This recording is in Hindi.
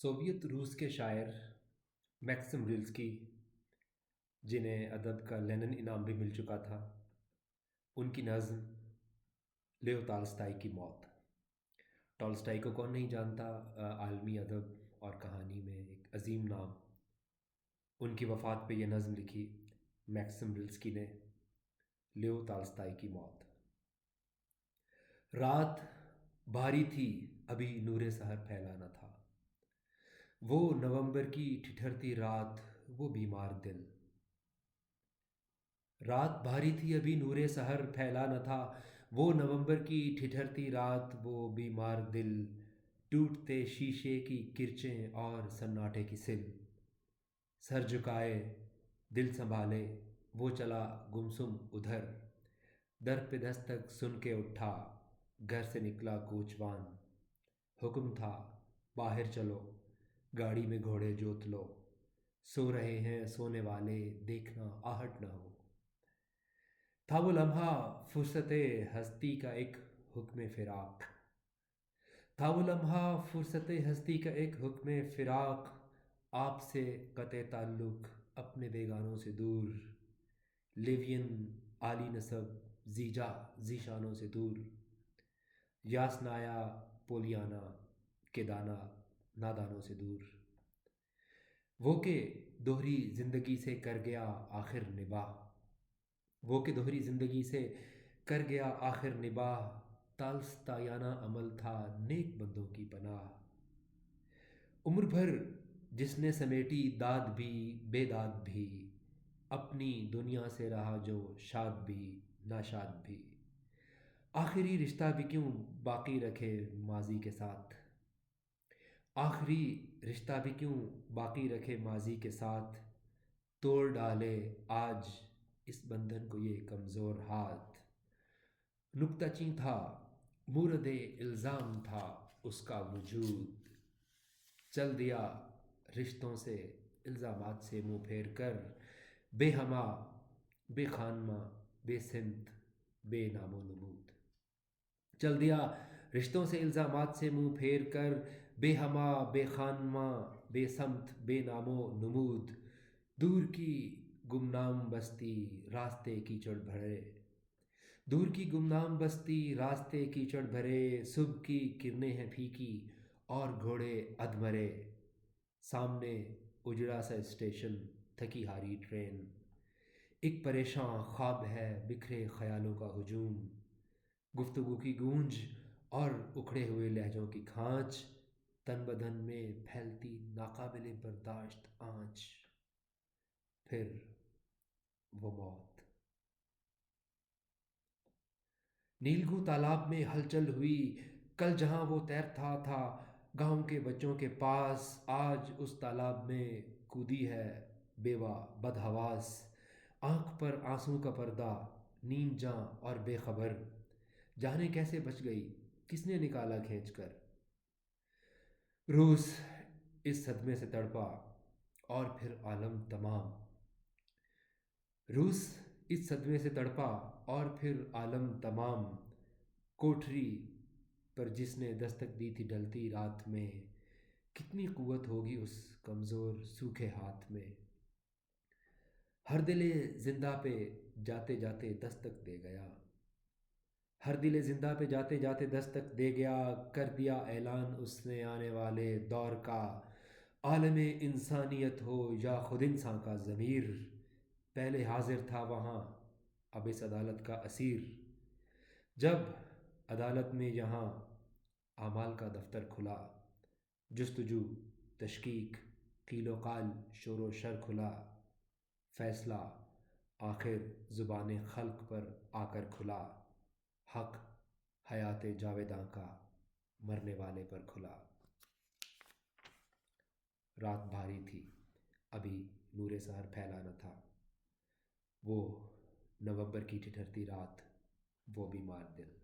सोवियत रूस के शायर मैक्सिम रिल्स्की, जिन्हें अदब का लेनिन इनाम भी मिल चुका था, उनकी नज़्म लेओ तॉल्स्टॉय की मौत। टॉल्स्टॉय को कौन नहीं जानता, आलमी अदब और कहानी में एक अजीम नाम। उनकी वफ़ात पे ये नज़्म लिखी मैक्सिम रिल्स्की ने, लेओ तॉल्स्टॉय की मौत। रात भारी थी, अभी नूरे सहर फैला न था। वो नवंबर की ठिठुरती रात, वो बीमार दिल। रात भारी थी, अभी नूरे सहर फैला न था। वो नवंबर की ठिठुरती रात, वो बीमार दिल। टूटते शीशे की किरचें और सन्नाटे की सिल। सर झुकाए, दिल संभाले, वो चला गुमसुम उधर। दर पे दस्तक सुन के उठा, घर से निकला कोचवान। हुक्म था, बाहर चलो, गाड़ी में घोड़े जोत लो। सो रहे हैं सोने वाले, देखना आहट ना हो। था वो लम्हा फुर्सते हस्ती का एक हुक्म फिराक। था वो लम्हा फुर्सते हस्ती का एक हुक्म फिराक। आपसे कते ताल्लुक, अपने बेगानों से दूर। लिवियन आली नसब, जीजा जीशानों से दूर। यासनाया पोलियाना के दाना नादानों से दूर। वो के दोहरी जिंदगी से कर गया आखिर निबाह। वो के दोहरी जिंदगी से कर गया आखिर निबाह। ताल्स्तायाना अमल था, नेक बंदों की पनाह। उम्र भर जिसने समेटी दाद भी बेदाद भी, अपनी दुनिया से रहा जो शाद भी नाशाद भी। आखिरी रिश्ता भी क्यों बाकी रखे माजी के साथ। आखिरी रिश्ता भी क्यों बाकी रखे माजी के साथ। तोड़ डाले आज इस बंधन को ये कमज़ोर हाथ। नुक्ताचीं था, मुरदे इल्ज़ाम था उसका वजूद। चल दिया रिश्तों से इल्ज़ामात से मुँह फेर कर। बेहमा बेखानमा बेसिमत बेनामो नमूद। चल दिया रिश्तों से इल्ज़ामात से मुँह फेर कर। बेहमा बेखानमा बेसमत बेनामो नमूद। दूर की गुमनाम बस्ती, रास्ते कीचड़ भरे। दूर की गुमनाम बस्ती, रास्ते कीचड़ भरे। सुबह की किरणें हैं फीकी और घोड़े अधमरे। सामने उजड़ा सा स्टेशन, थकी हारी ट्रेन। एक परेशान ख्वाब है, बिखरे ख्यालों का हुजूम। गुफ्तगू की गूंज और उखड़े हुए लहजों की खांच। तन बदन में फैलती नाकाबिले बर्दाश्त आंच। फिर वो मौत। नीलगू तालाब में हलचल हुई, कल जहां वो तैरता था गांव के बच्चों के पास, आज उस तालाब में कूदी है बेवा बदहवास। आंख पर आंसू का पर्दा, नींद जां और बेखबर। जाने कैसे बच गई, किसने निकाला खींच कर। रूस इस सदमे से तड़पा और फिर आलम तमाम। रूस इस सदमे से तड़पा और फिर आलम तमाम। कोठरी पर जिसने दस्तक दी थी ढलती रात में, कितनी कुव्वत होगी उस कमज़ोर सूखे हाथ में। हर दिले जिंदा पे जाते जाते दस्तक दे गया। हर दिले जिंदा पे जाते जाते दस्तक दे गया। कर दिया ऐलान उसने आने वाले दौर का। आलम इंसानियत हो या खुद इंसान का ज़मीर, पहले हाजिर था वहाँ, अब इस अदालत का असीर। जब अदालत में यहाँ आमाल का दफ्तर खुला, जुस्तजू तशकीक कीलो काल शोर शर खुला। फैसला आखिर ज़ुबान खल्क पर आकर खुला। हक हयात जावेदां का मरने वाले पर खुला। रात भारी थी, अभी नूरे सहर फैला न था। वो नवंबर की ठिठुरती रात, वो बीमार दिल।